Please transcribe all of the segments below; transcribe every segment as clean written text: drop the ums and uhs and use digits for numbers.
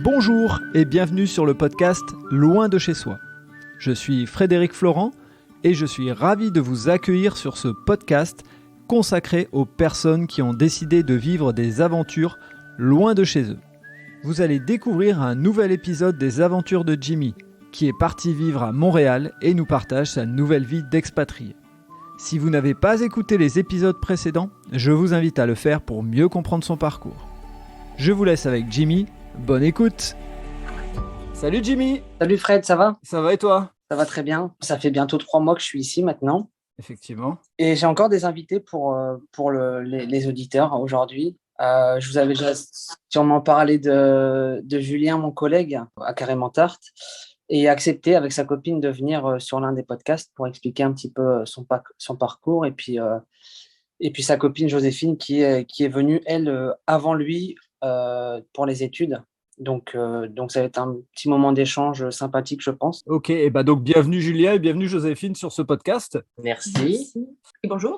Bonjour et bienvenue sur le podcast Loin de chez soi. Je suis Frédéric Florent et je suis ravi de vous accueillir sur ce podcast consacré aux personnes qui ont décidé de vivre des aventures loin de chez eux. Vous allez découvrir un nouvel épisode des aventures de Jimmy, qui est parti vivre à Montréal et nous partage sa nouvelle vie d'expatrié. Si vous n'avez pas écouté les épisodes précédents, je vous invite à le faire pour mieux comprendre son parcours. Je vous laisse avec Jimmy, bonne écoute. Salut Jimmy. Salut Fred, ça va? Ça va et toi? Ça va très bien. Ça fait bientôt 3 mois que je suis ici maintenant. Effectivement. Et j'ai encore des invités pour les auditeurs aujourd'hui. Je vous avais déjà sûrement parlé de Julien, mon collègue, à Carrément Tarte, et accepté avec sa copine de venir sur l'un des podcasts pour expliquer un petit peu son parcours. Et puis sa copine Joséphine qui est venue, elle, avant lui pour les études. Donc ça va être un petit moment d'échange sympathique, je pense. Ok, et bah donc bienvenue Julien et bienvenue Joséphine sur ce podcast. Merci. Et bonjour.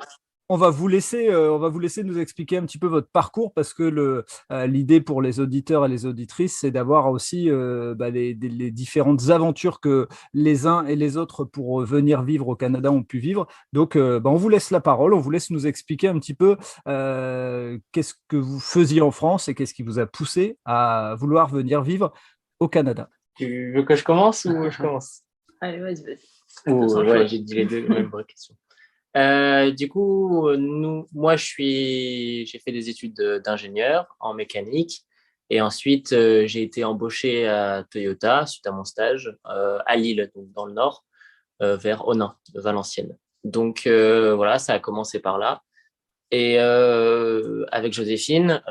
On va vous laisser nous expliquer un petit peu votre parcours parce que l'idée pour les auditeurs et les auditrices, c'est d'avoir aussi les différentes aventures que les uns et les autres pour venir vivre au Canada ont pu vivre. Donc, on vous laisse la parole, on vous laisse nous expliquer un petit peu qu'est-ce que vous faisiez en France et qu'est-ce qui vous a poussé à vouloir venir vivre au Canada. Tu veux que je commence ou je commence? Allez, vas-y. Ouais, j'ai dit les deux, même vraie question. Du coup, moi, j'ai fait des études d'ingénieur en mécanique et ensuite j'ai été embauché à Toyota suite à mon stage à Lille, donc dans le nord, vers Onin, Valenciennes. Donc voilà, ça a commencé par là. Et avec Joséphine,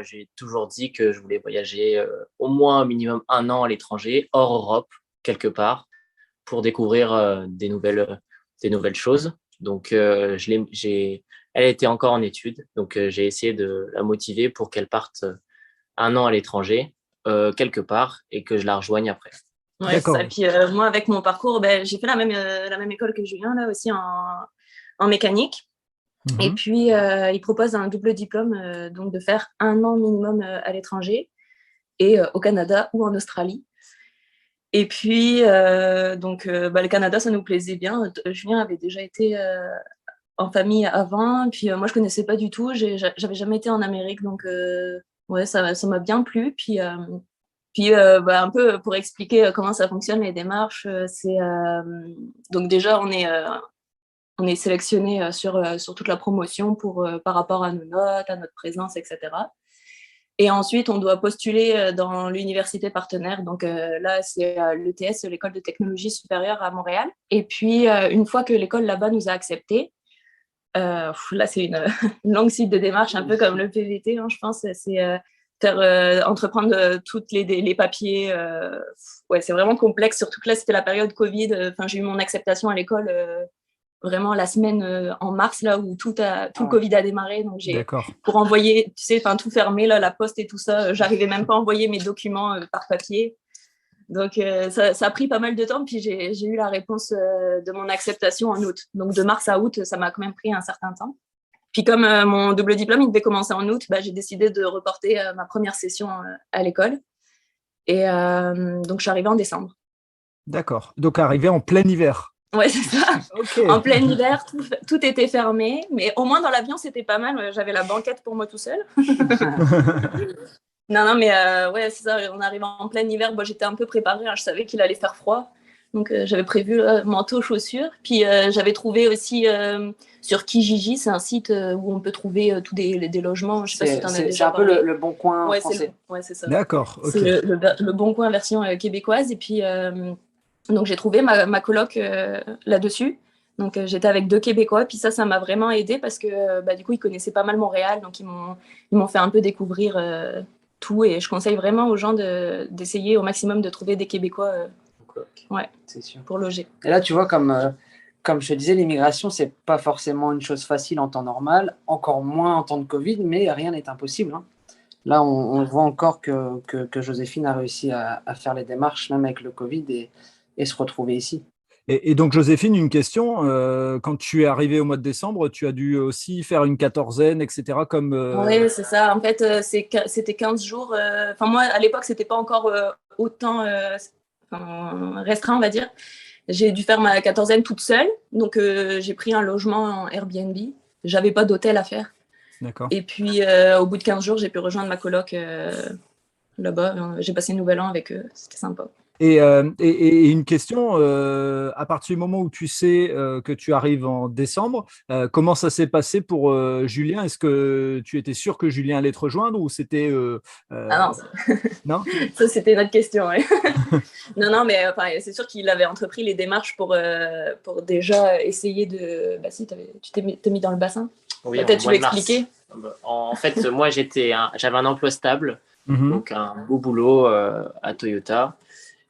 j'ai toujours dit que je voulais voyager au moins un minimum 1 an à l'étranger, hors Europe, quelque part, pour découvrir des nouvelles choses. Donc, elle était encore en études, donc j'ai essayé de la motiver pour qu'elle parte 1 an à l'étranger, quelque part, et que je la rejoigne après. Ouais, d'accord. Et puis moi, avec mon parcours, j'ai fait la même école que Julien, là aussi en mécanique. Mmh. Et puis, il propose un double diplôme, donc de faire 1 an minimum à l'étranger, et au Canada ou en Australie. Et puis, le Canada, ça nous plaisait bien. Julien avait déjà été en famille avant. Puis moi, je ne connaissais pas du tout. J'avais jamais été en Amérique. Donc, ça m'a bien plu. Puis un peu pour expliquer comment ça fonctionne, les démarches, donc déjà, on est sélectionné sur toute la promotion par rapport à nos notes, à notre présence, etc. Et ensuite, on doit postuler dans l'université partenaire. Donc là, c'est l'ETS, l'École de technologie supérieure à Montréal. Et puis, une fois que l'école là-bas nous a acceptés, là, c'est une longue suite de démarches, un peu comme le PVT, hein, je pense. C'est entreprendre tous les papiers. C'est vraiment complexe, surtout que là, c'était la période Covid. J'ai eu mon acceptation à l'école vraiment la semaine en mars, là où tout le Covid a démarré. Donc, pour envoyer, tout fermé, là, la poste et tout ça, j'arrivais même pas à envoyer mes documents par papier. Donc, ça a pris pas mal de temps. Puis, j'ai eu la réponse de mon acceptation en août. Donc, de mars à août, ça m'a quand même pris un certain temps. Puis, comme mon double diplôme, il devait commencer en août, j'ai décidé de reporter ma première session à l'école. Et donc, je suis arrivée en décembre. D'accord. Donc, arrivée en plein hiver. Ouais, c'est ça. Okay. En plein hiver, tout était fermé. Mais au moins, dans l'avion, c'était pas mal. J'avais la banquette pour moi tout seul. Non, mais c'est ça. On arrive en plein hiver. Moi, j'étais un peu préparée. Je savais qu'il allait faire froid. Donc, j'avais prévu manteau, chaussures. Puis, j'avais trouvé aussi sur Kijiji, c'est un site où on peut trouver tous des logements. Je sais pas si tu en as déjà C'est un parlé. peu le Bon Coin français. C'est ça. D'accord. Okay. C'est le Bon Coin version québécoise. Et puis, donc, j'ai trouvé ma coloc là-dessus. Donc, j'étais avec 2 Québécois. Puis ça m'a vraiment aidée parce que, du coup, ils connaissaient pas mal Montréal. Donc, ils m'ont fait un peu découvrir tout. Et je conseille vraiment aux gens d'essayer au maximum de trouver des Québécois c'est sûr. Pour loger. Et là, tu vois, comme je te disais, l'immigration, c'est pas forcément une chose facile en temps normal, encore moins en temps de Covid, mais rien n'est impossible. Hein. Là, on voit encore que Joséphine a réussi à faire les démarches, même avec le Covid, et se retrouver ici. Et donc, Joséphine, une question. Quand tu es arrivée au mois de décembre, tu as dû aussi faire une quatorzaine, etc. Comme, Oui, c'est ça. En fait, c'était 15 jours. Enfin, moi, à l'époque, c'était pas encore autant restreint, on va dire. J'ai dû faire ma quatorzaine toute seule. Donc, j'ai pris un logement en Airbnb. J'avais pas d'hôtel à faire. D'accord. Et puis, au bout de 15 jours, j'ai pu rejoindre ma coloc là-bas. J'ai passé le nouvel an avec eux. C'était sympa. Et une question, à partir du moment où tu sais que tu arrives en décembre, comment ça s'est passé pour Julien? Est-ce que tu étais sûr que Julien allait te rejoindre ou c'était Ah non? ça c'était notre question. Ouais. Non, mais c'est sûr qu'il avait entrepris les démarches pour déjà essayer de. Bah si, tu t'es mis dans le bassin. Oui, peut-être tu veux mars. expliquer. En fait, moi, j'avais un emploi stable, donc un beau boulot à Toyota.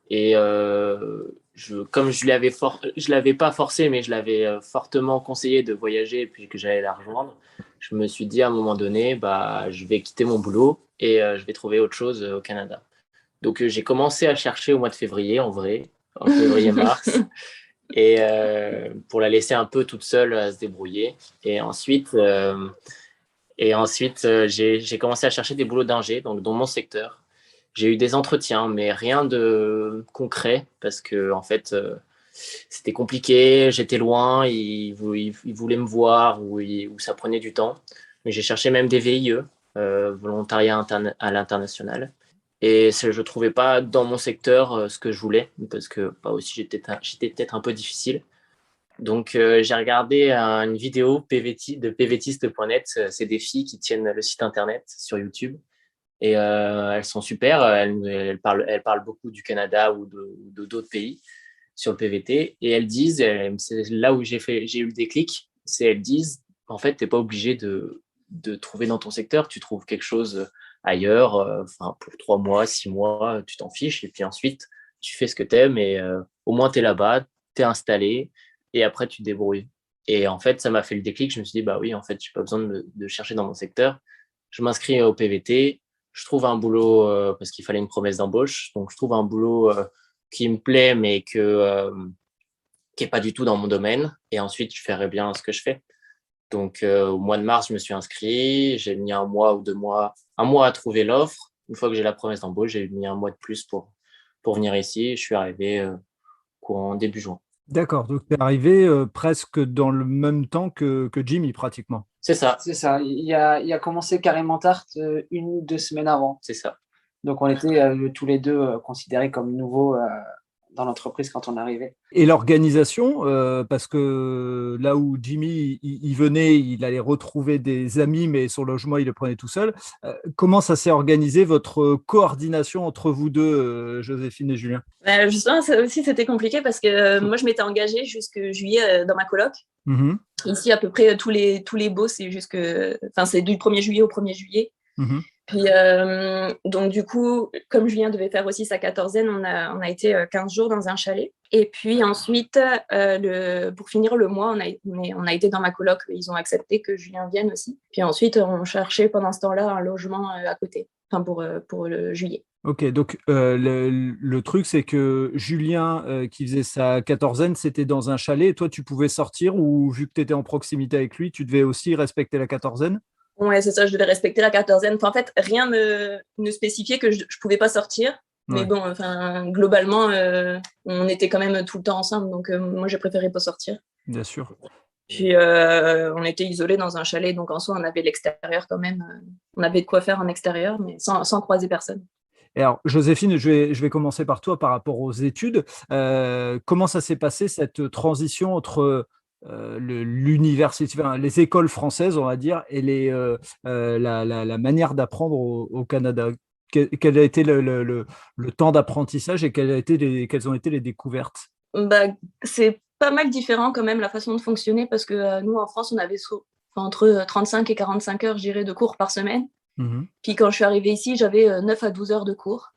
Et comme je l'avais pas forcé, mais je l'avais fortement conseillé de voyager et puis que j'allais la rejoindre, je me suis dit à un moment donné, bah, je vais quitter mon boulot et je vais trouver autre chose au Canada. Donc j'ai commencé à chercher au mois de février, en vrai, en février-mars, et pour la laisser un peu toute seule à se débrouiller. Et ensuite, j'ai commencé à chercher des boulots d'ingé, donc dans mon secteur. J'ai eu des entretiens, mais rien de concret parce que en fait, c'était compliqué. J'étais loin, ils voulaient me voir ou ça prenait du temps. Mais j'ai cherché même des VIE, volontariat à l'international. Et je trouvais pas dans mon secteur ce que je voulais parce que aussi j'étais peut-être un peu difficile. Donc, j'ai regardé une vidéo de pvtiste.net. C'est des filles qui tiennent le site internet sur YouTube. Et elles sont super. Elles parlent beaucoup du Canada ou de d'autres pays sur le PVT. Et elles disent, c'est là où j'ai eu le déclic, elles disent, en fait, tu n'es pas obligé de trouver dans ton secteur. Tu trouves quelque chose ailleurs, pour 3 mois, 6 mois, tu t'en fiches. Et puis ensuite, tu fais ce que tu aimes et au moins, tu es là-bas, tu es installé et après, tu te débrouilles. Et en fait, ça m'a fait le déclic. Je me suis dit, bah oui, en fait, je n'ai pas besoin de chercher dans mon secteur. Je m'inscris au PVT. Je trouve un boulot parce qu'il fallait une promesse d'embauche. Donc, je trouve un boulot qui me plaît, mais qui n'est pas du tout dans mon domaine. Et ensuite, je ferai bien ce que je fais. Donc, au mois de mars, je me suis inscrit. J'ai mis 1 mois ou 2 mois, 1 mois à trouver l'offre. Une fois que j'ai la promesse d'embauche, j'ai mis 1 mois de plus pour venir ici. Je suis arrivé courant début juin. D'accord, donc tu es arrivé presque dans le même temps que Jimmy, pratiquement. C'est ça. C'est ça. Il a commencé carrément Tarte 1 ou 2 semaines avant. C'est ça. Donc, on était tous les deux considérés comme nouveaux dans l'entreprise quand on arrivait. Et l'organisation, parce que là où Jimmy il venait, il allait retrouver des amis, mais son logement, il le prenait tout seul. Comment ça s'est organisé, votre coordination entre vous deux, Joséphine et Julien? Justement, ça aussi, c'était compliqué parce que moi, je m'étais engagée jusque juillet dans ma coloc. Mm-hmm. Ici, à peu près tous les baux, c'est c'est du 1er juillet au 1er juillet. Mm-hmm. Puis, donc, du coup, comme Julien devait faire aussi sa quatorzaine, on a été 15 jours dans un chalet. Et puis ensuite, pour finir le mois, on a été dans ma coloc. Ils ont accepté que Julien vienne aussi. Puis ensuite, on cherchait pendant ce temps-là un logement à côté, pour le juillet. Ok, donc le truc, c'est que Julien, qui faisait sa quatorzaine, c'était dans un chalet. Et toi, tu pouvais sortir ou vu que tu étais en proximité avec lui, tu devais aussi respecter la quatorzaine? Ouais, c'est ça, je devais respecter la quatorzaine. Enfin, en fait, rien ne spécifiait que je pouvais pas sortir. Mais Ouais. bon, globalement, on était quand même tout le temps ensemble. Donc, moi, j'ai préféré pas sortir. Bien sûr. Puis, on était isolés dans un chalet. Donc, en soi, on avait l'extérieur quand même. On avait de quoi faire en extérieur, mais sans croiser personne. Et alors, Joséphine, je vais commencer par toi par rapport aux études. Comment ça s'est passé, cette transition entre l'université, les écoles françaises, on va dire, et la manière d'apprendre au Canada? Quel a été le temps d'apprentissage et quelles ont été les découvertes? Bah, c'est pas mal différent quand même la façon de fonctionner parce que nous, en France, on avait entre 35 et 45 heures, je dirais, de cours par semaine. Mm-hmm. Puis quand je suis arrivée ici, j'avais 9 à 12 heures de cours.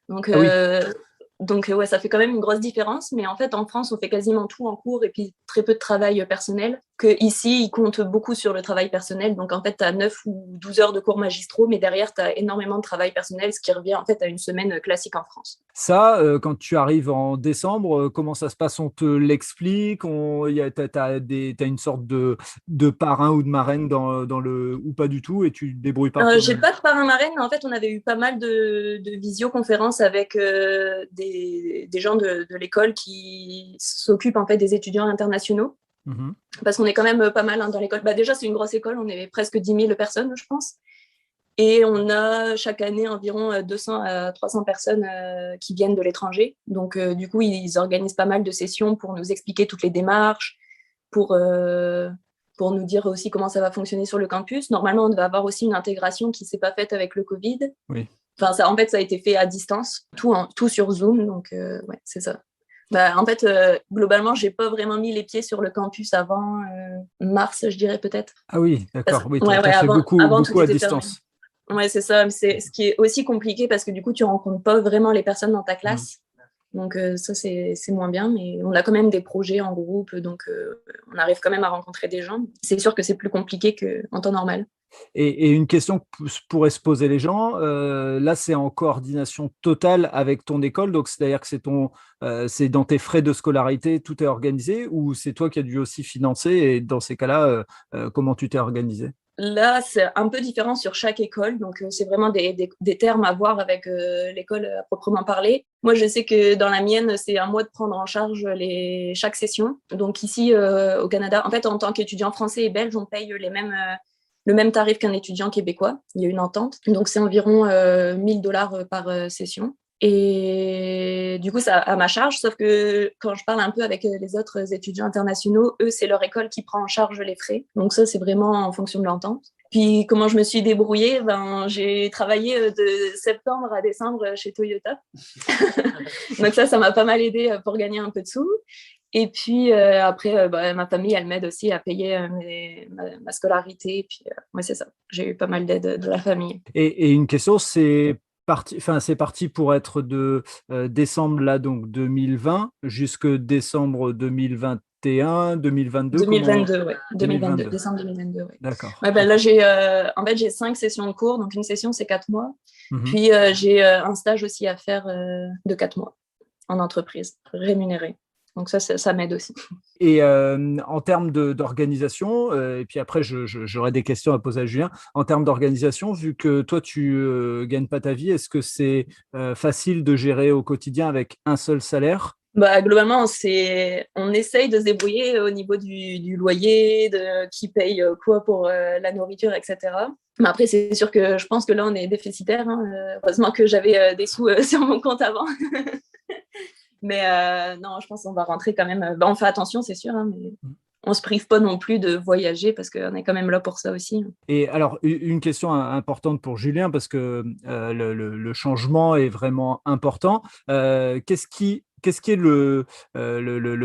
Donc, ouais, ça fait quand même une grosse différence. Mais en fait, en France, on fait quasiment tout en cours et puis très peu de travail personnel. que ici, ils comptent beaucoup sur le travail personnel. Donc, en fait, tu as 9 ou 12 heures de cours magistraux, mais derrière, tu as énormément de travail personnel, ce qui revient en fait à une semaine classique en France. Ça, quand tu arrives en décembre, comment ça se passe? On te l'explique? T'as une sorte de parrain ou de marraine ou pas du tout, et tu te débrouilles par toi-même? J'ai pas de parrain marraine, mais en fait, on avait eu pas mal de visioconférences avec des gens de l'école qui s'occupent en fait des étudiants internationaux. Mmh. Parce qu'on est quand même pas mal dans l'école. Déjà, c'est une grosse école, on est presque 10 000 personnes, je pense. Et on a chaque année environ 200 à 300 personnes qui viennent de l'étranger. Donc, du coup, ils organisent pas mal de sessions pour nous expliquer toutes les démarches, pour nous dire aussi comment ça va fonctionner sur le campus. Normalement, on devait avoir aussi une intégration qui ne s'est pas faite avec le Covid. Oui. Enfin, ça a été fait à distance, tout sur Zoom. Donc, ouais, c'est ça. En fait, globalement, j'ai pas vraiment mis les pieds sur le campus avant mars, je dirais peut-être. Ah oui, d'accord. Oui, tu as fait avant, beaucoup à distance. Ouais, c'est ça. C'est ce qui est aussi compliqué parce que du coup, tu rencontres pas vraiment les personnes dans ta classe. Donc ça, c'est moins bien, mais on a quand même des projets en groupe, donc on arrive quand même à rencontrer des gens. C'est sûr que c'est plus compliqué qu'en temps normal. Et une question que pourraient se poser les gens, là, c'est en coordination totale avec ton école, donc c'est-à-dire que c'est dans tes frais de scolarité, tout est organisé, ou c'est toi qui as dû aussi financer, et dans ces cas-là, comment tu t'es organisé? Là, c'est un peu différent sur chaque école, donc c'est vraiment des termes à voir avec l'école à proprement parler. Moi, je sais que dans la mienne, c'est à moi de prendre en charge chaque session. Donc ici, au Canada, en fait, en tant qu'étudiant français et belge, on paye le même tarif qu'un étudiant québécois. Il y a une entente. Donc, c'est environ 1 000 $ par session. Et du coup, ça à ma charge, sauf que quand je parle un peu avec les autres étudiants internationaux, eux, c'est leur école qui prend en charge les frais. Donc ça, c'est vraiment en fonction de l'entente. Puis comment je me suis débrouillée, j'ai travaillé de septembre à décembre chez Toyota. Donc ça m'a pas mal aidé pour gagner un peu de sous. Et puis après, ma famille, elle m'aide aussi à payer ma scolarité. Et puis, ouais, c'est ça. J'ai eu pas mal d'aide de la famille. Et une question, c'est parti pour être de décembre là, donc 2020, jusque décembre 2021, 2022. 2022, ouais. 2022, décembre 2022, ouais. D'accord. Ouais, là, j'ai 5 sessions de cours. Donc, une session, c'est 4 mois. Puis, j'ai un stage aussi à faire de 4 mois en entreprise, rémunéré. Donc ça m'aide aussi. Et en termes d'organisation, et puis après, j'aurai des questions à poser à Julien. En termes d'organisation, vu que toi, tu gagnes pas ta vie, est-ce que c'est facile de gérer au quotidien avec un seul salaire? Globalement, on essaye de se débrouiller au niveau du loyer, de qui paye quoi pour la nourriture, etc. Mais après, c'est sûr que je pense que là, on est déficitaire. Heureusement que j'avais des sous sur mon compte avant. Mais non, je pense qu'on va rentrer quand même. On fait attention, c'est sûr, mais on ne se prive pas non plus de voyager parce qu'on est quand même là pour ça aussi. Et alors, une question importante pour Julien, parce que le changement est vraiment important. Qu'est-ce qui est le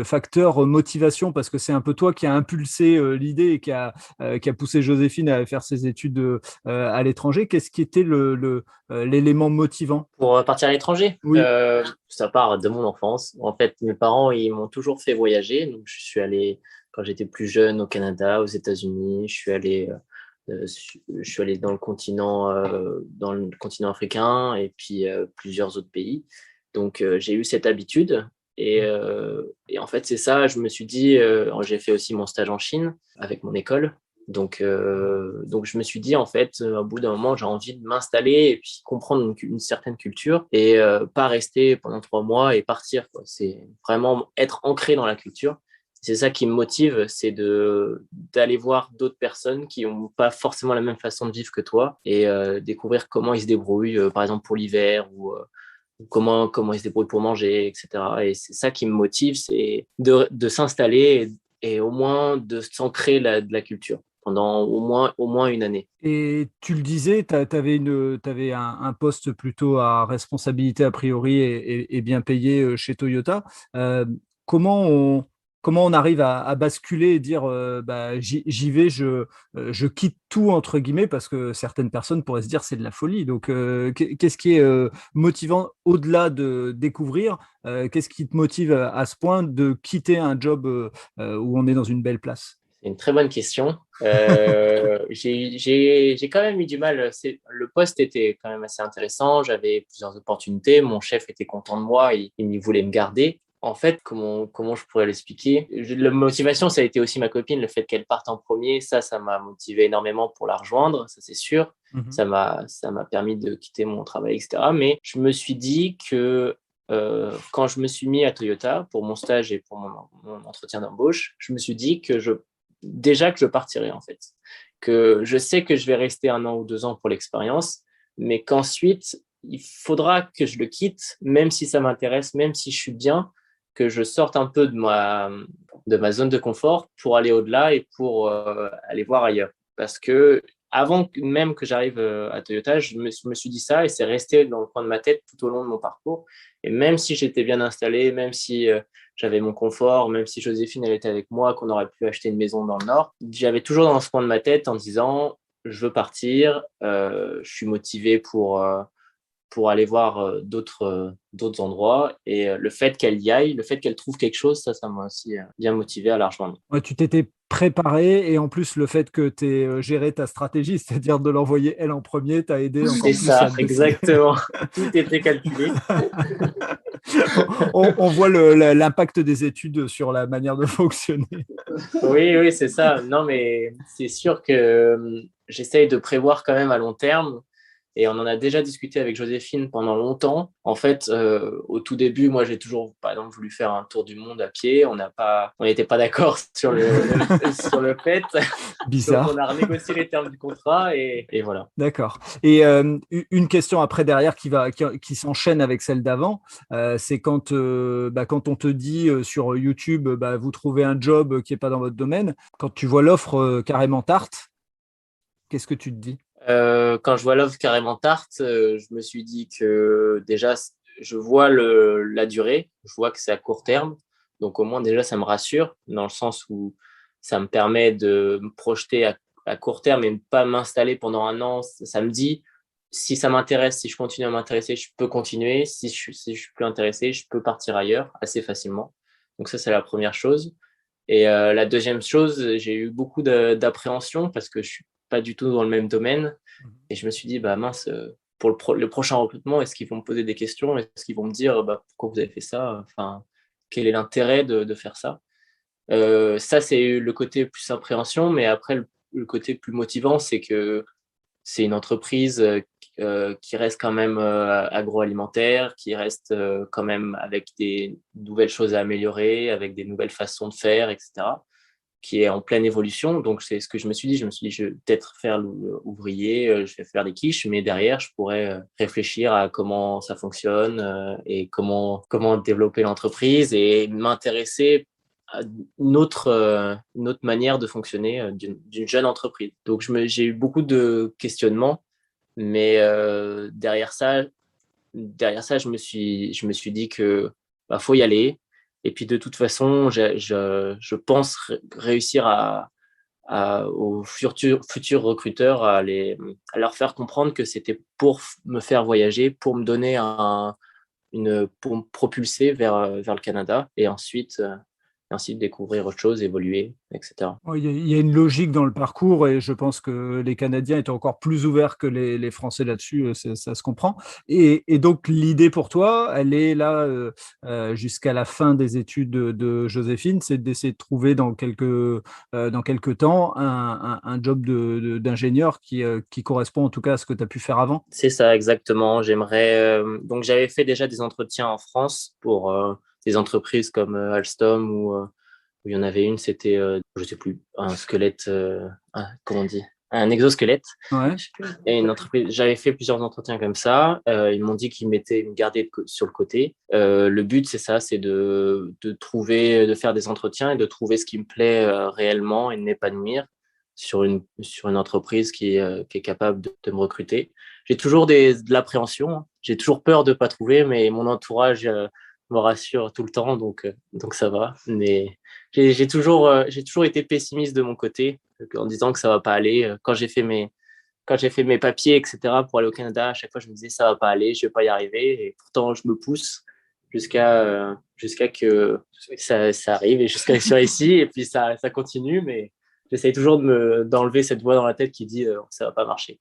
facteur motivation? Parce que c'est un peu toi qui a impulsé l'idée et qui a poussé Joséphine à faire ses études à l'étranger. Qu'est-ce qui était l'élément motivant? Pour partir à l'étranger? Oui. Ça part de mon enfance. En fait, mes parents, ils m'ont toujours fait voyager. Donc, je suis allé, quand j'étais plus jeune, au Canada, aux États-Unis. Je suis allé dans le continent africain, et puis plusieurs autres pays. Donc, j'ai eu cette habitude. Et en fait, c'est ça, je me suis dit, j'ai fait aussi mon stage en Chine avec mon école. Donc, je me suis dit, en fait, au bout d'un moment, j'ai envie de m'installer et puis comprendre une certaine culture, et pas rester pendant 3 mois et partir, quoi. C'est vraiment être ancré dans la culture. C'est ça qui me motive, c'est d'aller voir d'autres personnes qui n'ont pas forcément la même façon de vivre que toi, et découvrir comment ils se débrouillent, par exemple pour l'hiver, ou comment ils se débrouillent pour manger, etc. Et c'est ça qui me motive, c'est de s'installer et au moins de s'ancrer de la culture pendant au moins une année. Et tu le disais, tu avais un poste plutôt à responsabilité a priori et bien payé chez Toyota. Comment on arrive à basculer et dire j'y vais, je quitte tout entre guillemets, parce que certaines personnes pourraient se dire c'est de la folie. Donc qu'est-ce qui est motivant au-delà de découvrir? Qu'est-ce qui te motive à ce point de quitter un job où on est dans une belle place? C'est une très bonne question. J'ai quand même eu du mal. Le poste était quand même assez intéressant. J'avais plusieurs opportunités. Mon chef était content de moi. Il voulait me garder. En fait, comment je pourrais l'expliquer? La motivation, ça a été aussi ma copine, le fait qu'elle parte en premier. Ça m'a motivé énormément pour la rejoindre, ça c'est sûr. Ça m'a permis de quitter mon travail, etc. Mais je me suis dit que quand je me suis mis à Toyota pour mon stage et pour mon entretien d'embauche, je me suis dit que je partirais en fait. Que je sais que je vais rester 1 an ou 2 ans pour l'expérience, mais qu'ensuite, il faudra que je le quitte, même si ça m'intéresse, même si je suis bien, que je sorte un peu de ma zone de confort pour aller au-delà et pour aller voir ailleurs. Parce que avant même que j'arrive à Toyota, je me suis dit ça et c'est resté dans le coin de ma tête tout au long de mon parcours. Et même si j'étais bien installé, même si j'avais mon confort, même si Joséphine elle était avec moi, qu'on aurait pu acheter une maison dans le Nord, j'avais toujours dans ce coin de ma tête en disant je veux partir, je suis motivé pour aller voir d'autres endroits. Et le fait qu'elle y aille, le fait qu'elle trouve quelque chose, ça m'a aussi bien motivé à la rejoindre. Ouais, tu t'étais préparé et en plus le fait que tu aies géré ta stratégie, c'est-à-dire de l'envoyer elle en premier, t'a aidé encore C'est plus ça, à le décider. exactement. Tout était calculé. On voit l'impact des études sur la manière de fonctionner. Oui, c'est ça. Non, mais c'est sûr que j'essaye de prévoir quand même à long terme. Et on en a déjà discuté avec Joséphine pendant longtemps. En fait, au tout début, moi, j'ai toujours, par exemple, voulu faire un tour du monde à pied. On n'était pas d'accord sur sur le fait. Bizarre. Donc, on a renégocié les termes du contrat et voilà. D'accord. Et une question après derrière qui s'enchaîne avec celle d'avant, c'est quand on te dit sur YouTube, vous trouvez un job qui n'est pas dans votre domaine, quand tu vois l'offre carrément tarte, qu'est-ce que tu te dis? Quand je vois l'offre carrément tarte, je me suis dit que déjà, je vois la durée, je vois que c'est à court terme. Donc au moins déjà, ça me rassure dans le sens où ça me permet de me projeter à court terme et ne pas m'installer pendant 1 an. Ça me dit, si ça m'intéresse, si je continue à m'intéresser, je peux continuer. Si je suis plus intéressé, je peux partir ailleurs assez facilement. Donc ça, c'est la première chose. Et la deuxième chose, j'ai eu beaucoup d'appréhension parce que je suis pas du tout dans le même domaine. Et je me suis dit, bah mince, pour le prochain recrutement, est-ce qu'ils vont me poser des questions? Est-ce qu'ils vont me dire, pourquoi vous avez fait ça? Enfin, quel est l'intérêt de faire ça? Ça, c'est le côté plus appréhension, mais après, le côté plus motivant, c'est que c'est une entreprise qui reste quand même agroalimentaire, qui reste quand même avec des nouvelles choses à améliorer, avec des nouvelles façons de faire, etc., qui est en pleine évolution. Donc, c'est ce que je me suis dit. Je me suis dit, je vais peut-être faire l'ouvrier, je vais faire des quiches, mais derrière, je pourrais réfléchir à comment ça fonctionne et comment développer l'entreprise et m'intéresser à une autre manière de fonctionner d'une jeune entreprise. Donc, j'ai eu beaucoup de questionnements, mais derrière ça, je me suis dit que faut y aller. Et puis de toute façon, je pense réussir aux futurs recruteurs à leur faire comprendre que c'était pour me faire voyager, pour me donner pour me propulser vers le Canada et ensuite découvrir autre chose, évoluer, etc. Ouais, il y a une logique dans le parcours et je pense que les Canadiens étaient encore plus ouverts que les Français là-dessus, ça se comprend. Et donc l'idée pour toi, elle est là jusqu'à la fin des études de Joséphine, c'est d'essayer de trouver dans quelques temps un job d'ingénieur qui correspond en tout cas à ce que tu as pu faire avant. C'est ça, exactement. J'aimerais. Donc, j'avais fait déjà des entretiens en France pour des entreprises comme Alstom où il y en avait une, c'était, je sais plus, un squelette, comment on dit, un exosquelette. Ouais. Et une entreprise, j'avais fait plusieurs entretiens comme ça. Ils m'ont dit qu'ils me gardaient sur le côté. Le but, c'est ça, c'est de faire des entretiens et de trouver ce qui me plaît réellement et de m'épanouir sur une entreprise qui est capable de me recruter. J'ai toujours de l'appréhension, hein. J'ai toujours peur de ne pas trouver, mais mon entourage me rassure tout le temps, donc ça va. Mais j'ai toujours été pessimiste de mon côté, en disant que ça va pas aller. Quand j'ai fait mes papiers, etc., pour aller au Canada, à chaque fois, je me disais ça va pas aller, je vais pas y arriver. Et pourtant, je me pousse jusqu'à que ça arrive et jusqu'à que je sois ici. Et puis, ça continue, mais j'essaye toujours d'enlever cette voix dans la tête qui dit ça va pas marcher.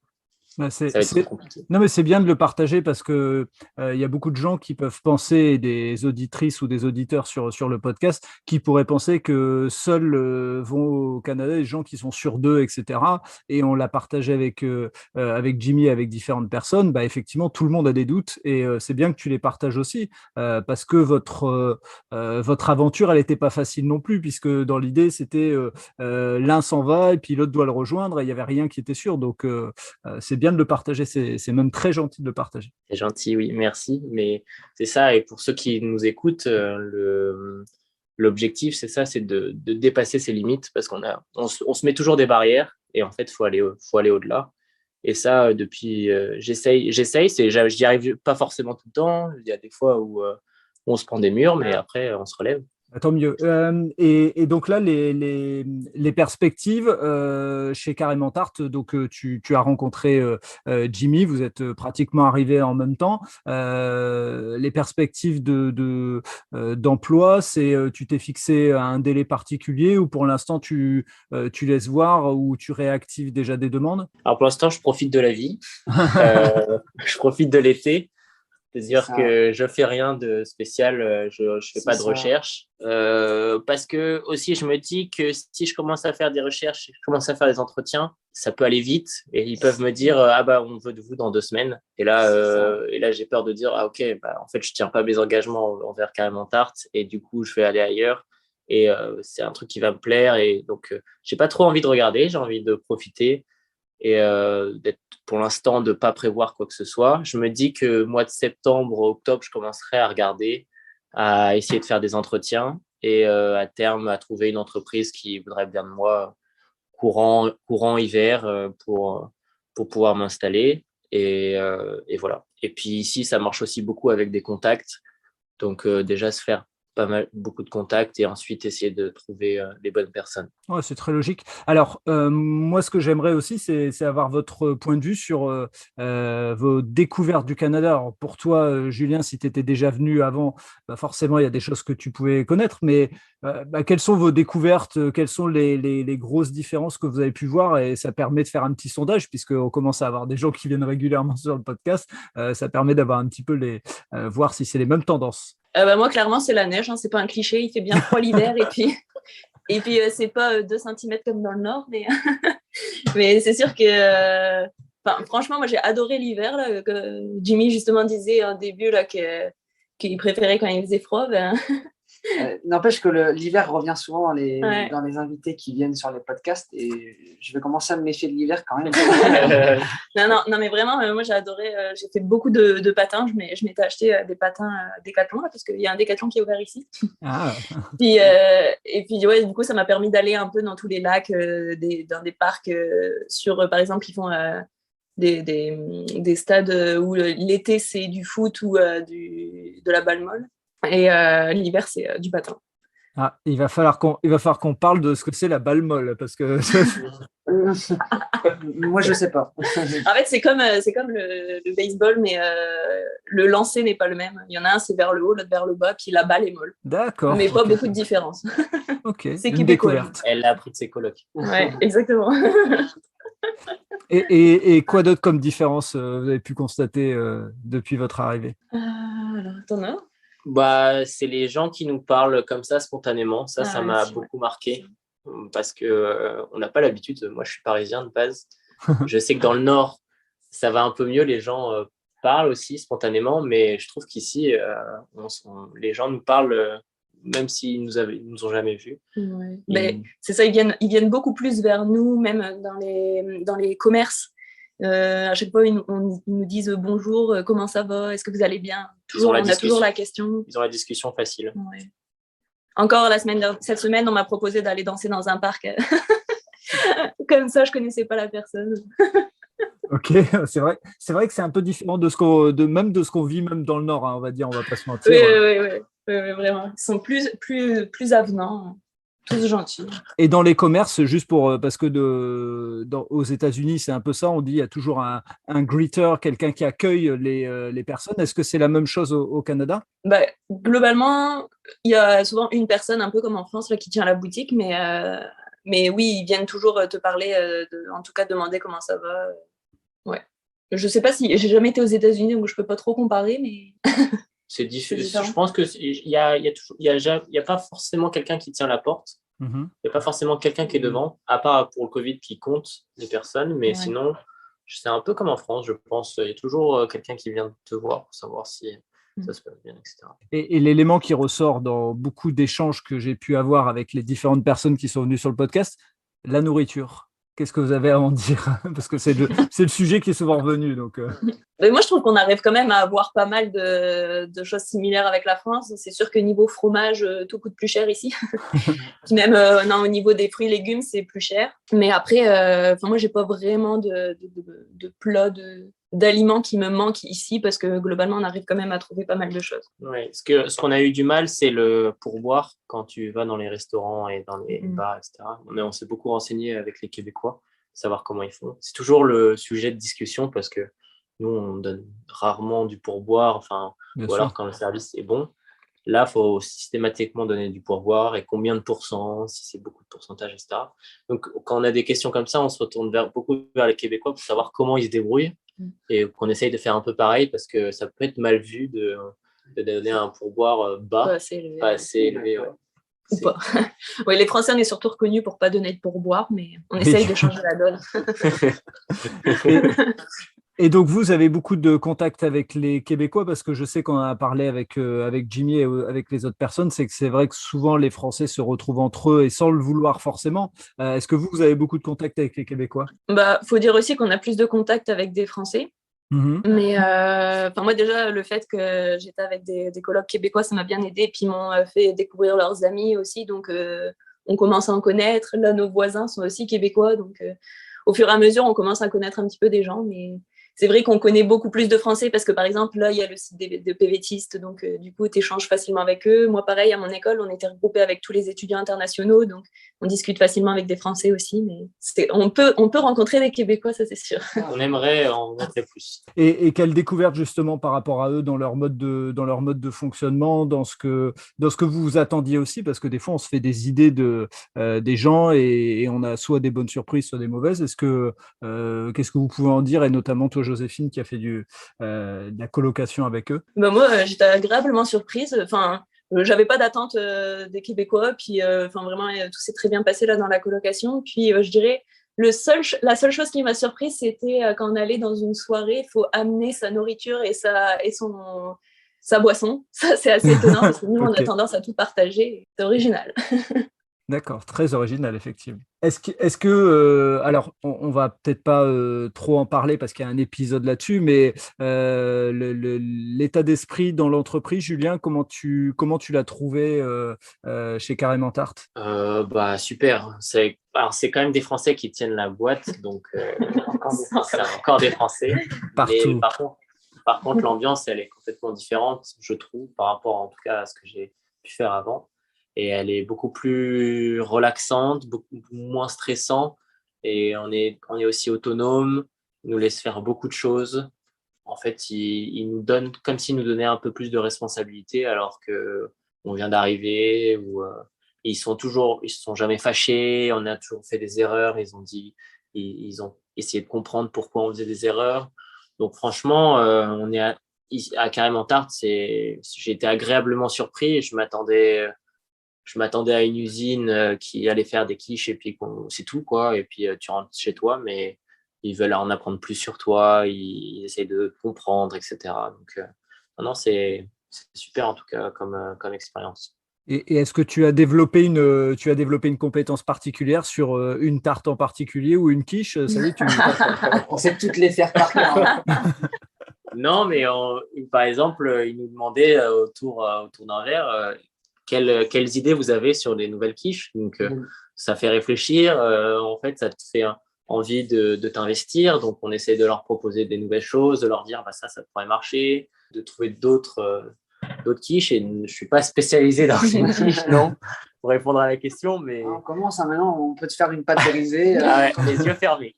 Ça va être trop compliqué. Non, mais c'est bien de le partager parce que y a beaucoup de gens qui peuvent penser, des auditrices ou des auditeurs sur le podcast, qui pourraient penser que seuls vont au Canada des gens qui sont sur deux, etc. Et on l'a partagé avec Jimmy, avec différentes personnes. Bah, effectivement, tout le monde a des doutes et c'est bien que tu les partages aussi parce que votre aventure, elle n'était pas facile non plus, puisque dans l'idée, c'était l'un s'en va et puis l'autre doit le rejoindre et il n'y avait rien qui était sûr. Donc, c'est bien de le partager, c'est même très gentil de le partager. C'est gentil, oui, merci. Mais c'est ça, et pour ceux qui nous écoutent, l'objectif, c'est ça, c'est de dépasser ses limites, parce on se met toujours des barrières, et en fait, il faut aller au-delà. Et ça, depuis, j'essaye, je n'y arrive pas forcément tout le temps. Il y a des fois où on se prend des murs, mais après, on se relève. Tant mieux. Et donc là, les perspectives chez Carrément Tarte, donc tu as rencontré Jimmy, vous êtes pratiquement arrivés en même temps. Les perspectives d'emploi, c'est tu t'es fixé un délai particulier ou pour l'instant tu laisses voir ou tu réactives déjà des demandes? Alors pour l'instant, je profite de la vie. Je profite de l'été. C'est-à-dire que je fais rien de spécial, je fais pas de recherche. Parce que aussi, je me dis que si je commence à faire des recherches, si je commence à faire des entretiens, ça peut aller vite et ils peuvent me dire ah bah on veut de vous dans 2 semaines. Et là j'ai peur de dire ah ok bah en fait je tiens pas mes engagements envers Carrément Tarte et du coup je vais aller ailleurs et c'est un truc qui va me plaire et donc j'ai pas trop envie de regarder, j'ai envie de profiter et d'être pour l'instant de pas prévoir quoi que ce soit. Je me dis que mois de septembre, octobre, je commencerai à regarder, à essayer de faire des entretiens et à terme à trouver une entreprise qui voudrait bien de moi courant hiver pour pouvoir m'installer et voilà. Et puis ici, ça marche aussi beaucoup avec des contacts. Donc déjà se faire beaucoup de contacts et ensuite essayer de trouver les bonnes personnes. Ouais, c'est très logique. Alors, moi, ce que j'aimerais aussi, c'est avoir votre point de vue sur vos découvertes du Canada. Alors, pour toi, Julien, si tu étais déjà venu avant, bah forcément, il y a des choses que tu pouvais connaître, mais quelles sont vos découvertes? Quelles sont les grosses différences que vous avez pu voir? Et ça permet de faire un petit sondage, puisqu'on commence à avoir des gens qui viennent régulièrement sur le podcast. Ça permet d'avoir un petit peu voir si c'est les mêmes tendances. Moi, clairement, c'est la neige. Hein, c'est pas un cliché. Il fait bien froid l'hiver et puis c'est pas 2 centimètres comme dans le nord, mais c'est sûr que. Franchement, moi, j'ai adoré l'hiver. Là, que Jimmy justement disait au début là qu'il préférait quand il faisait froid. N'empêche que l'hiver revient souvent dans les invités qui viennent sur les podcasts et je vais commencer à me méfier de l'hiver quand même. non, mais vraiment, moi j'ai adoré. J'ai fait beaucoup de patins. Je m'étais acheté des patins Décathlon là, parce qu'il y a un Décathlon qui est ouvert ici. Ah. Et puis ouais, du coup, ça m'a permis d'aller un peu dans tous les lacs, dans des parcs par exemple, ils font des stades où l'été c'est du foot ou de la balle molle. Et l'hiver, c'est du patin. Ah, il va falloir qu'on parle de ce que c'est la balle molle, parce que moi je sais pas. En fait, c'est comme le baseball, mais le lancer n'est pas le même. Il y en a un, c'est vers le haut, l'autre vers le bas, puis la balle est molle. D'accord. Mais pas beaucoup de différence. Ok. C'est une découverte. Elle l'a appris de ses colocs. Ouais, exactement. Et quoi d'autre comme différence vous avez pu constater depuis votre arrivée? Alors, t'en as? Bah, c'est les gens qui nous parlent comme ça spontanément. Ça m'a beaucoup marqué parce que on n'a pas l'habitude. Moi, je suis parisien de base. Je sais que dans le Nord, ça va un peu mieux. Les gens parlent aussi spontanément, mais je trouve qu'ici, les gens nous parlent même s'ils nous ont jamais vus. Ouais. C'est ça, ils viennent beaucoup plus vers nous, même dans les commerces. À chaque fois, ils nous disent bonjour, comment ça va, est-ce que vous allez bien? On a toujours la question. Ils ont la discussion facile. Ouais. Encore cette semaine, on m'a proposé d'aller danser dans un parc. Comme ça, je ne connaissais pas la personne. Ok, c'est vrai que c'est un peu différent de ce qu'on vit même dans le Nord, hein, on va dire, on va pas se mentir. Oui, vraiment. Ils sont plus avenants. Tous gentils. Et dans les commerces, juste parce que aux États-Unis, c'est un peu ça, on dit il y a toujours un greeter, quelqu'un qui accueille les personnes. Est-ce que c'est la même chose au Canada? Globalement, il y a souvent une personne, un peu comme en France, là, qui tient la boutique, mais Mais oui, ils viennent toujours te parler, en tout cas demander comment ça va. Ouais. Je sais pas si j'ai jamais été aux États-Unis, donc je peux pas trop comparer, mais c'est différent. Je pense que il y a pas forcément quelqu'un qui tient la porte. Il n'y a pas forcément quelqu'un qui est devant, à part pour le Covid qui compte les personnes, mais sinon, c'est un peu comme en France, je pense. Il y a toujours quelqu'un qui vient te voir pour savoir si ça se passe bien, etc. Et l'élément qui ressort dans beaucoup d'échanges que j'ai pu avoir avec les différentes personnes qui sont venues sur le podcast, la nourriture. Qu'est-ce que vous avez à en dire? Parce que c'est le sujet qui est souvent revenu. Donc, Mais moi, je trouve qu'on arrive quand même à avoir pas mal de choses similaires avec la France. C'est sûr que niveau fromage, tout coûte plus cher ici. Puis même au niveau des fruits et légumes, c'est plus cher. Mais après, moi, j'ai pas vraiment de plat, d'aliments qui me manquent ici parce que globalement, on arrive quand même à trouver pas mal de choses. Ouais, ce qu'on a eu du mal, c'est le pourboire quand tu vas dans les restaurants et dans les bars, etc. On s'est beaucoup renseigné avec les Québécois, savoir comment ils font. C'est toujours le sujet de discussion parce que nous, on donne rarement du pourboire, alors quand le service est bon. Là, il faut systématiquement donner du pourboire et combien de pourcents, si c'est beaucoup de pourcentage, etc. Donc, quand on a des questions comme ça, on se retourne beaucoup vers les Québécois pour savoir comment ils se débrouillent et qu'on essaye de faire un peu pareil parce que ça peut être mal vu de donner un pourboire bas, pas assez élevé. Ouais. Ou pas. Oui, les Français, on est surtout reconnus pour ne pas donner de pourboire, mais on essaye de changer la donne. Et donc, vous avez beaucoup de contacts avec les Québécois parce que je sais qu'on en a parlé avec Jimmy et avec les autres personnes, c'est que c'est vrai que souvent les Français se retrouvent entre eux et sans le vouloir forcément. Est-ce que vous avez beaucoup de contacts avec les Québécois? Faut dire aussi qu'on a plus de contacts avec des Français. Mais moi déjà le fait que j'étais avec des colocs québécois, ça m'a bien aidé, puis ils m'ont fait découvrir leurs amis aussi, donc on commence à en connaître. Là, nos voisins sont aussi québécois, donc au fur et à mesure on commence à connaître un petit peu des gens, mais c'est vrai qu'on connaît beaucoup plus de Français parce que par exemple là il y a le site de PVTistes, donc du coup tu échanges facilement avec eux. Moi pareil, à mon école on était regroupés avec tous les étudiants internationaux, donc on discute facilement avec des Français aussi, mais on peut rencontrer des Québécois, ça c'est sûr. On aimerait en rencontrer plus. Et quelle découverte justement par rapport à eux dans leur mode de fonctionnement, dans ce que vous vous attendiez aussi, parce que des fois on se fait des idées des gens et on a soit des bonnes surprises, soit des mauvaises. Qu'est-ce que vous pouvez en dire, et notamment toi Joséphine qui a fait de la colocation avec eux? Moi j'étais agréablement surprise. J'avais pas d'attente des Québécois, puis vraiment tout s'est très bien passé là dans la colocation. Puis je dirais la seule chose qui m'a surprise, c'était quand on allait dans une soirée, il faut amener sa nourriture et sa boisson. Ça c'est assez étonnant parce que nous on a tendance à tout partager. C'est original. D'accord, très original, effectivement. Est-ce que alors, on va peut-être pas trop en parler parce qu'il y a un épisode là-dessus, mais l'état d'esprit dans l'entreprise, Julien, comment tu l'as trouvé chez Carrément Tarte? Super. C'est quand même des Français qui tiennent la boîte, donc encore des Français. Partout. Mais par contre, l'ambiance, elle est complètement différente, je trouve, par rapport en tout cas à ce que j'ai pu faire avant. Et elle est beaucoup plus relaxante, beaucoup moins stressante. Et on est aussi autonome, ils nous laissent faire beaucoup de choses. En fait, ils nous donnent comme s'ils nous donnaient un peu plus de responsabilité alors qu'on vient d'arriver. Ils se sont jamais fâchés, on a toujours fait des erreurs. Ils ont essayé de comprendre pourquoi on faisait des erreurs. Donc franchement, on est à Carrément Tarte, j'ai été agréablement surpris et je m'attendais à une usine qui allait faire des quiches et puis c'est tout, quoi. Et puis tu rentres chez toi, mais ils veulent en apprendre plus sur toi, ils essayent de comprendre, etc. Donc, non, c'est super en tout cas comme expérience. Et est-ce que tu as développé une compétence particulière sur une tarte en particulier ou une quiche? Salut, on sait toutes les faire par cœur. Non, mais par exemple, ils nous demandaient autour d'un verre quelles idées vous avez sur les nouvelles quiches. Donc, ça fait réfléchir. En fait, ça te fait envie de t'investir. Donc, on essaie de leur proposer des nouvelles choses, de leur dire ça pourrait marcher, de trouver d'autres quiches. Et je ne suis pas spécialisé dans une quiche, non, pour répondre à la question. Mais... On commence maintenant, on peut te faire une pâte brisée. Les yeux fermés.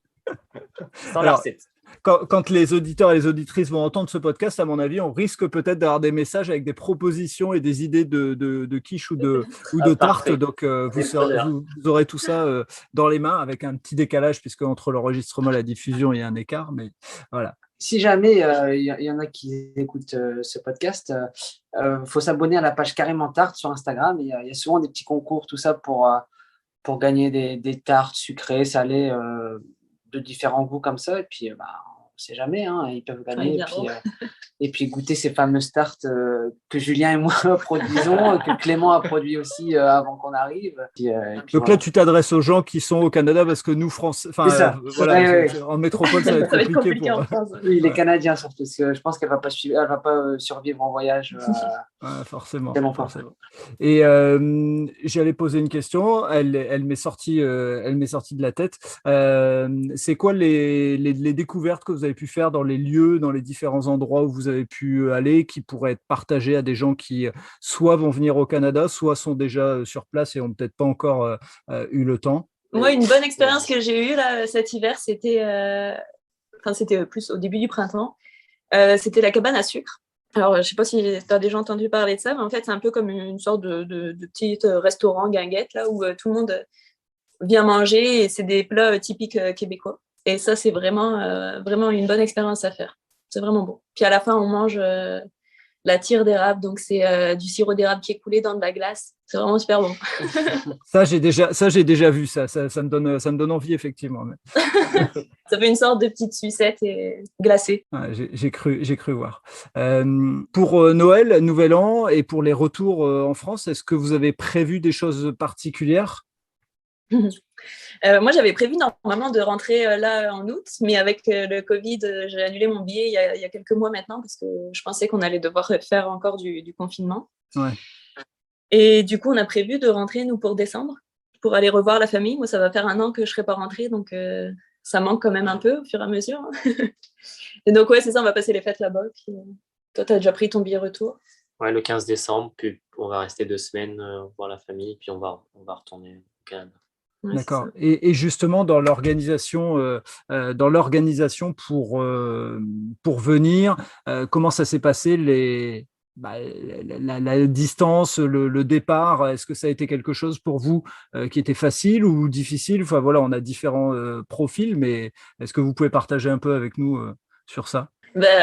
Sans la recette. quand les auditeurs et les auditrices vont entendre ce podcast, à mon avis, on risque peut-être d'avoir des messages avec des propositions et des idées de quiche ou de tarte. Donc, vous aurez tout ça dans les mains avec un petit décalage, puisque entre l'enregistrement et la diffusion, il y a un écart. Mais voilà. Si jamais il y en a qui écoutent ce podcast, faut s'abonner à la page Carrément Tarte sur Instagram. Il y a souvent des petits concours, tout ça pour gagner des tartes sucrées, salées, de différents goûts comme ça. Et puis, on ne sait jamais, hein, ils peuvent gagner. Et puis goûter ces fameuses tartes que Julien et moi produisons, que Clément a produit aussi avant qu'on arrive. Puis, donc là, tu t'adresses aux gens qui sont au Canada parce que nous, Français, en métropole, ça va être compliqué en France. Oui, les Canadiens surtout, parce que je pense qu'elle ne va pas survivre en voyage. Forcément. Et j'allais poser une question, elle m'est sortie de la tête. C'est quoi les découvertes que vous avez pu faire dans les lieux, dans les différents endroits où vous avez pu aller, qui pourraient être partagés à des gens qui soit vont venir au Canada, soit sont déjà sur place et n'ont peut-être pas encore eu le temps? Moi, une bonne expérience que j'ai eue là, cet hiver, c'était plus au début du printemps. C'était la cabane à sucre. Alors, je ne sais pas si tu as déjà entendu parler de ça, mais en fait, c'est un peu comme une sorte de petit restaurant guinguette là, où tout le monde vient manger et c'est des plats typiques québécois. Et ça, c'est vraiment, vraiment une bonne expérience à faire. C'est vraiment bon. Puis à la fin, on mange la tire d'érable. Donc, c'est du sirop d'érable qui est coulé dans de la glace. C'est vraiment super bon. Ça, j'ai déjà vu ça. Ça me donne envie, effectivement. Ça fait une sorte de petite sucette glacée. Ouais, j'ai cru voir. Pour Noël, Nouvel An et pour les retours en France, est-ce que vous avez prévu des choses particulières? Moi, j'avais prévu normalement de rentrer là en août, mais avec le Covid, j'ai annulé mon billet il y a quelques mois maintenant parce que je pensais qu'on allait devoir faire encore du confinement. Ouais. Et du coup, on a prévu de rentrer, nous, pour décembre, pour aller revoir la famille. Moi, ça va faire 1 an que je ne serai pas rentrée, donc ça manque quand même un peu au fur et à mesure. Et donc, ouais, c'est ça, on va passer les fêtes là-bas. Puis, toi, tu as déjà pris ton billet retour? Ouais, le 15 décembre, puis on va rester 2 semaines voir la famille, puis on va retourner au Canada. Ouais, d'accord. Et justement, dans l'organisation pour venir, comment ça s'est passé la distance, le départ? Est-ce que ça a été quelque chose pour vous qui était facile ou difficile? Enfin voilà, on a différents profils, mais est-ce que vous pouvez partager un peu avec nous sur ça?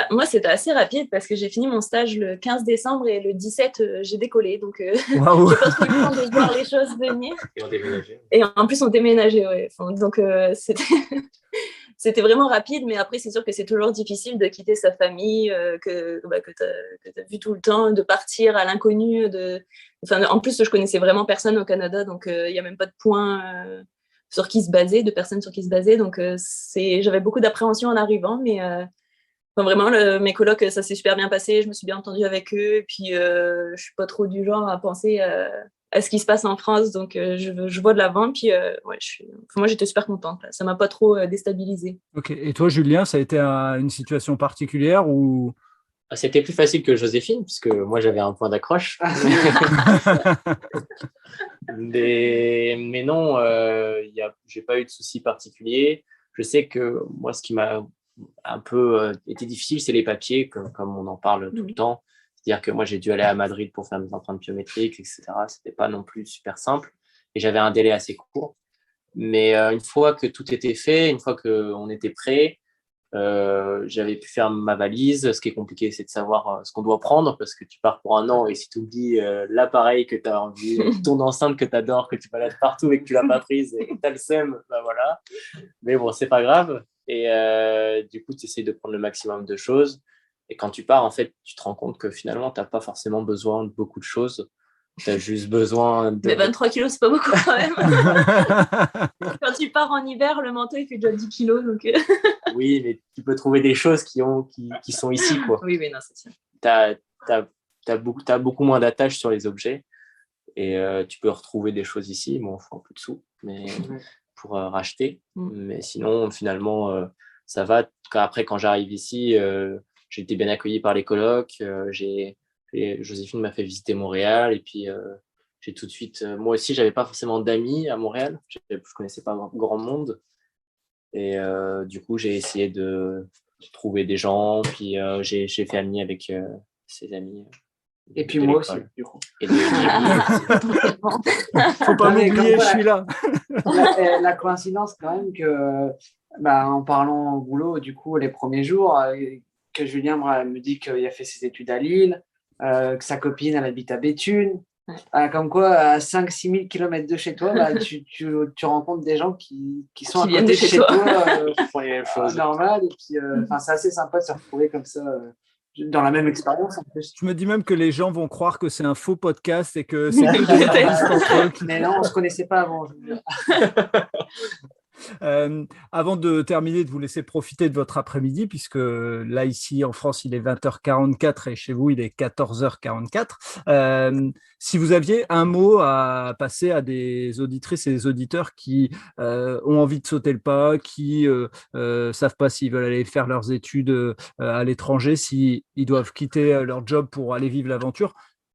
Moi, c'était assez rapide parce que j'ai fini mon stage le 15 décembre et le 17, j'ai décollé. Donc, Wow. j'ai pas trop eu le temps de voir les choses venir. Et on déménageait. Et en plus, on déménageait, ouais. Enfin, donc, c'était vraiment rapide. Mais après, c'est sûr que c'est toujours difficile de quitter sa famille que tu as vu tout le temps, de partir à l'inconnu. En plus, je connaissais vraiment personne au Canada. Donc, il n'y a même pas de point sur qui se baser, de personnes sur qui se baser. Donc, j'avais beaucoup d'appréhension en arrivant. Mais vraiment, mes colocs, ça s'est super bien passé. Je me suis bien entendue avec eux. Et puis, je suis pas trop du genre à penser à ce qui se passe en France. Donc, je vois de l'avant. Puis, moi, j'étais super contente. Là. Ça m'a pas trop déstabilisée. Ok. Et toi, Julien, ça a été une situation particulière ou... C'était plus facile que Joséphine, puisque moi, j'avais un point d'accroche. Mais non, j'ai pas eu de soucis particuliers. Je sais que moi, ce qui m'a un peu été difficile, c'est les papiers, comme on en parle tout le temps. C'est-à-dire que moi, j'ai dû aller à Madrid pour faire mes empreintes biométriques, etc. C'était pas non plus super simple. Et j'avais un délai assez court. Mais une fois que tout était fait, une fois qu'on était prêt, j'avais pu faire ma valise. Ce qui est compliqué, c'est de savoir ce qu'on doit prendre parce que tu pars pour 1 an et si tu oublies l'appareil que tu as envie, ton enceinte que tu adores, que tu balades partout et que tu l'as pas prise et que tu as le seum, voilà. Mais bon, c'est pas grave. Et du coup, tu essaies de prendre le maximum de choses. Et quand tu pars, en fait, tu te rends compte que finalement, tu n'as pas forcément besoin de beaucoup de choses. Tu as juste besoin de... Mais 23 kilos, c'est pas beaucoup quand même. Quand tu pars en hiver, le manteau, il fait déjà 10 kilos. Donc... Oui, mais tu peux trouver des choses qui sont ici, quoi. Oui, non, c'est sûr. T'as beaucoup moins d'attaches sur les objets et tu peux retrouver des choses ici. Bon, il faut un peu de sous mais pour racheter. Mais sinon, finalement, ça va. Après, quand j'arrive ici, j'ai été bien accueilli par les colocs. Joséphine m'a fait visiter Montréal et puis j'ai tout de suite... moi aussi, j'avais pas forcément d'amis à Montréal. Je connaissais pas grand monde. Et du coup, j'ai essayé de trouvé des gens, puis j'ai fait ami avec ses amis. Et puis moi aussi, du coup. Et de Jimmy. Faut pas m'oublier, je suis là. La coïncidence quand même que, en parlant au boulot, du coup, les premiers jours, que Julien me dit qu'il a fait ses études à Lille, que sa copine, elle habite à Béthune. Comme quoi, à 5-6 000 km de chez toi, tu rencontres des gens qui sont Qui à côté de chez toi, font les mêmes choses. normal. Et puis, c'est assez sympa de se retrouver comme ça, dans la même expérience en plus. Je me dis même que les gens vont croire que c'est un faux podcast et que c'est que des entre eux. Mais non, on ne se connaissait pas avant. Je veux dire. Avant de terminer, de vous laisser profiter de votre après-midi, puisque là, ici, en France, il est 20h44 et chez vous, il est 14h44. Si vous aviez un mot à passer à des auditrices et des auditeurs qui ont envie de sauter le pas, qui savent pas s'ils veulent aller faire leurs études à l'étranger, s'ils doivent quitter leur job pour aller vivre l'aventure,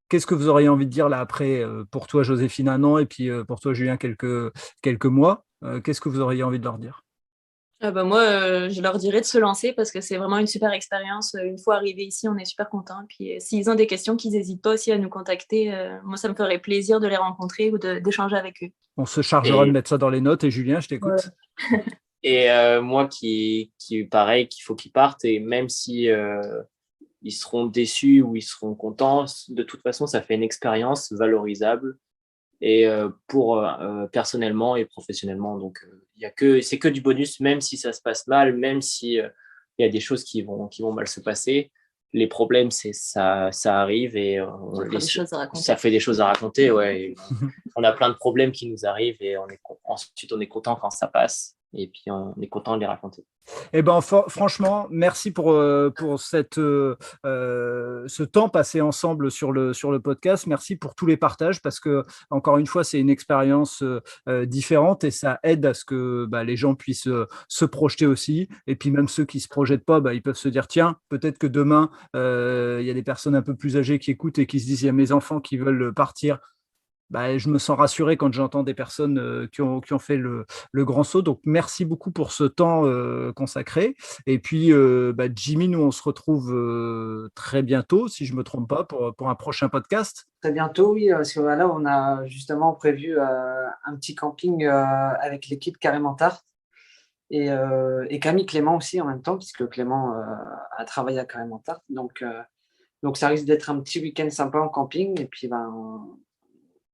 qu'est-ce que vous auriez envie de dire là après, pour toi, Joséphine, un an, et puis pour toi, Julien, quelques mois? Qu'est-ce que vous auriez envie de leur dire? Moi, je leur dirais de se lancer parce que c'est vraiment une super expérience. Une fois arrivés ici, on est super contents. Puis s'ils ont des questions, qu'ils n'hésitent pas aussi à nous contacter. Moi, ça me ferait plaisir de les rencontrer ou d'échanger avec eux. On se chargera de mettre ça dans les notes. Et Julien, je t'écoute. Ouais. Et moi, qui pareil, qu'il faut qu'ils partent. Et même si ils seront déçus ou ils seront contents, de toute façon, ça fait une expérience valorisable. Et pour personnellement et professionnellement, donc c'est que du bonus, même si ça se passe mal, même si il y a des choses qui vont mal se passer. Les problèmes, ça arrive et ça fait des choses à raconter, ouais. On a plein de problèmes qui nous arrivent et ensuite on est content quand ça passe et puis on est content de les raconter. Eh ben, franchement, merci pour ce temps passé ensemble sur le podcast. Merci pour tous les partages parce que, encore une fois, c'est une expérience différente et ça aide à ce que les gens puissent se projeter aussi. Et puis, même ceux qui ne se projettent pas, ils peuvent se dire, tiens, peut-être que demain, il y a des personnes un peu plus âgées qui écoutent et qui se disent, il y a mes enfants qui veulent partir. Je me sens rassuré quand j'entends des personnes qui ont fait le grand saut. Donc, merci beaucoup pour ce temps consacré. Et puis, Jimmy, nous, on se retrouve très bientôt, si je ne me trompe pas, pour un prochain podcast. Très bientôt, oui. Parce que là, on a justement prévu un petit camping avec l'équipe Carrément Tarte et Camille Clément aussi en même temps, puisque Clément a travaillé à Carrément Tarte. Donc, ça risque d'être un petit week-end sympa en camping. Et puis,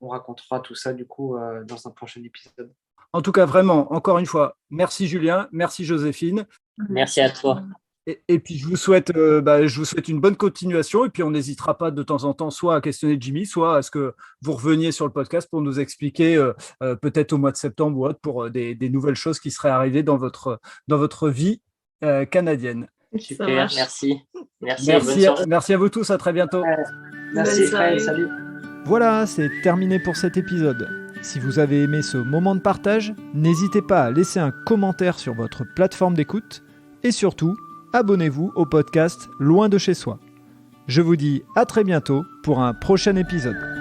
on racontera tout ça du coup dans un prochain épisode. En tout cas, vraiment, encore une fois, merci Julien, merci Joséphine. Merci à toi. Et puis je vous souhaite une bonne continuation et puis on n'hésitera pas de temps en temps soit à questionner Jimmy, soit à ce que vous reveniez sur le podcast pour nous expliquer peut-être au mois de septembre ou autre pour des nouvelles choses qui seraient arrivées dans votre vie canadienne. Super, merci. Merci à vous tous, à très bientôt. Merci Fred, salut. Voilà, c'est terminé pour cet épisode. Si vous avez aimé ce moment de partage, n'hésitez pas à laisser un commentaire sur votre plateforme d'écoute et surtout, abonnez-vous au podcast Loin de chez soi. Je vous dis à très bientôt pour un prochain épisode.